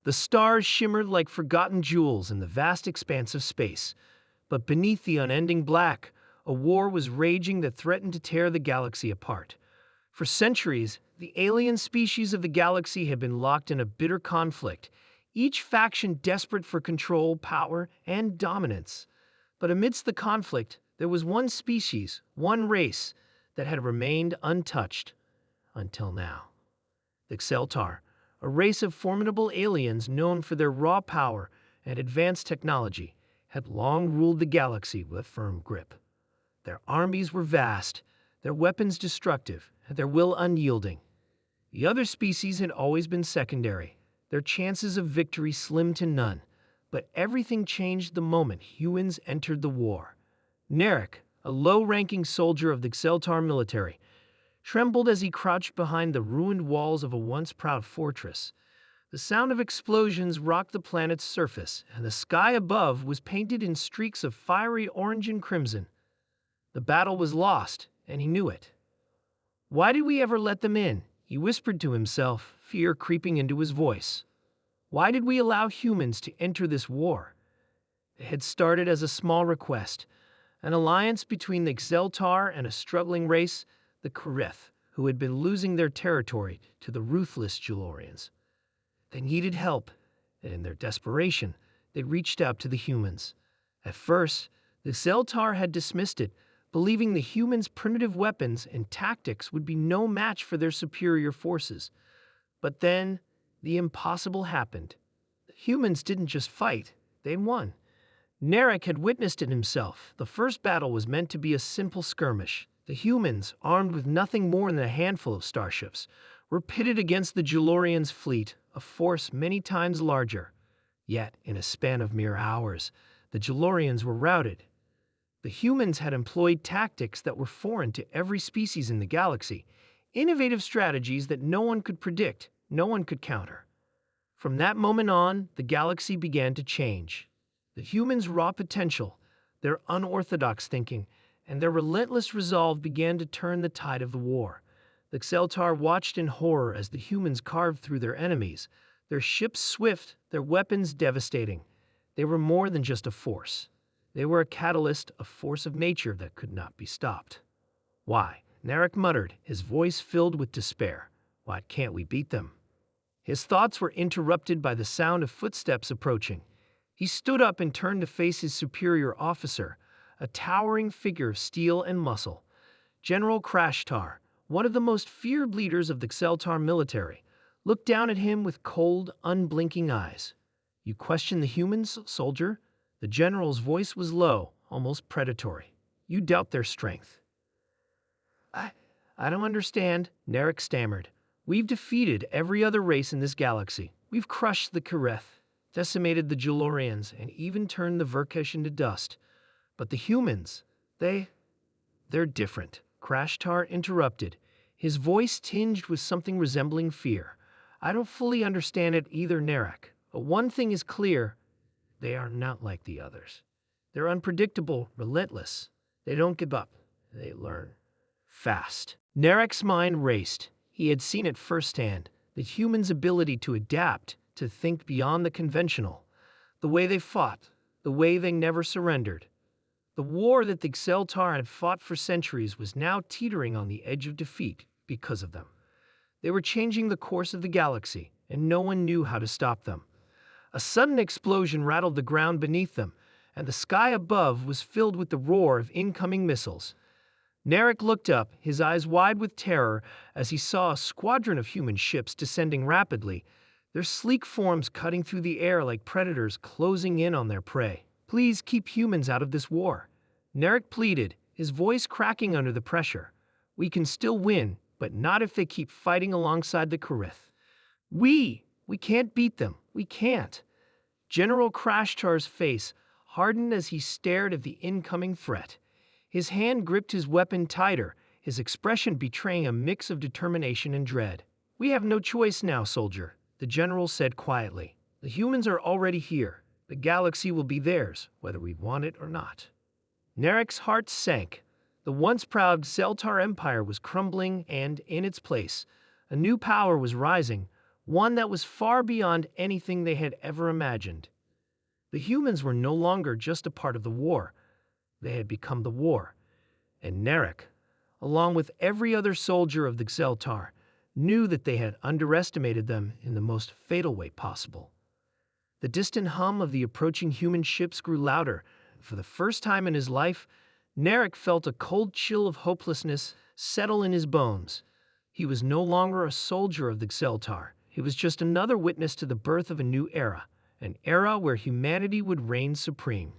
The stars shimmered like forgotten jewels in the vast expanse of space. But beneath the unending black, a war was raging that threatened to tear the galaxy apart. For centuries, the alien species of the galaxy had been locked in a bitter conflict, each faction desperate for control, power, and dominance. But amidst the conflict, there was one species, one race, that had remained untouched until now. The Xeltar, a race of formidable aliens known for their raw power and advanced technology, had long ruled the galaxy with a firm grip. Their armies were vast, their weapons destructive, and their will unyielding. The other species had always been secondary, their chances of victory slim to none. But everything changed the moment humans entered the war. Narek, a low-ranking soldier of the Xeltar military, trembled as he crouched behind the ruined walls of a once proud fortress. The sound of explosions rocked the planet's surface, and the sky above was painted in streaks of fiery orange and crimson. The battle was lost, and he knew it. "Why did we ever let them in?" he whispered to himself, fear creeping into his voice. "Why did we allow humans to enter this war?" It had started as a small request, an alliance between the Xeltar and a struggling race, the Kareth, who had been losing their territory to the ruthless Jalorians. They needed help, and in their desperation, they reached out to the humans. At first, the Xeltar had dismissed it, believing the humans' primitive weapons and tactics would be no match for their superior forces. But then, the impossible happened. The humans didn't just fight, they won. Narek had witnessed it himself. The first battle was meant to be a simple skirmish. The humans, armed with nothing more than a handful of starships, were pitted against the Jalorians' fleet, a force many times larger. Yet, in a span of mere hours, the Jalorians were routed. The humans had employed tactics that were foreign to every species in the galaxy, innovative strategies that no one could predict, no one could counter. From that moment on, the galaxy began to change. The humans' raw potential, their unorthodox thinking, and their relentless resolve began to turn the tide of the war. The Xeltar watched in horror as the humans carved through their enemies, their ships swift, their weapons devastating. They were more than just a force. They were a catalyst, a force of nature that could not be stopped. "Why?" Narek muttered, his voice filled with despair. "Why can't we beat them?" His thoughts were interrupted by the sound of footsteps approaching. He stood up and turned to face his superior officer, a towering figure of steel and muscle. General Krashtar, one of the most feared leaders of the Xeltar military, looked down at him with cold, unblinking eyes. "You question the humans, soldier?" The general's voice was low, almost predatory. "You doubt their strength." I don't understand," Narek stammered. "We've defeated every other race in this galaxy. We've crushed the Kareth, decimated the Jalorians, and even turned the Verkesh into dust. But the humans, they're different." Krashtar interrupted, his voice tinged with something resembling fear. "I don't fully understand it either, Narek. But one thing is clear. They are not like the others. They're unpredictable, relentless. They don't give up. They learn. Fast." Narek's mind raced. He had seen it firsthand, the humans' ability to adapt, to think beyond the conventional. The way they fought, the way they never surrendered. The war that the Xeltar had fought for centuries was now teetering on the edge of defeat because of them. They were changing the course of the galaxy, and no one knew how to stop them. A sudden explosion rattled the ground beneath them, and the sky above was filled with the roar of incoming missiles. Narek looked up, his eyes wide with terror, as he saw a squadron of human ships descending rapidly, their sleek forms cutting through the air like predators closing in on their prey. "Please keep humans out of this war," Narek pleaded, his voice cracking under the pressure. "We can still win, but not if they keep fighting alongside the Kareth. We can't beat them. We can't." General Krashtar's face hardened as he stared at the incoming threat. His hand gripped his weapon tighter, his expression betraying a mix of determination and dread. "We have no choice now, soldier," the general said quietly. "The humans are already here. The galaxy will be theirs, whether we want it or not." Narek's heart sank. The once proud Xeltar Empire was crumbling, and in its place, a new power was rising, one that was far beyond anything they had ever imagined. The humans were no longer just a part of the war. They had become the war. And Narek, along with every other soldier of the Xeltar, knew that they had underestimated them in the most fatal way possible. The distant hum of the approaching human ships grew louder. For the first time in his life, Narek felt a cold chill of hopelessness settle in his bones. He was no longer a soldier of the Xeltar. He was just another witness to the birth of a new era, an era where humanity would reign supreme.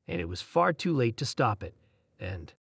And it was far too late to stop it. And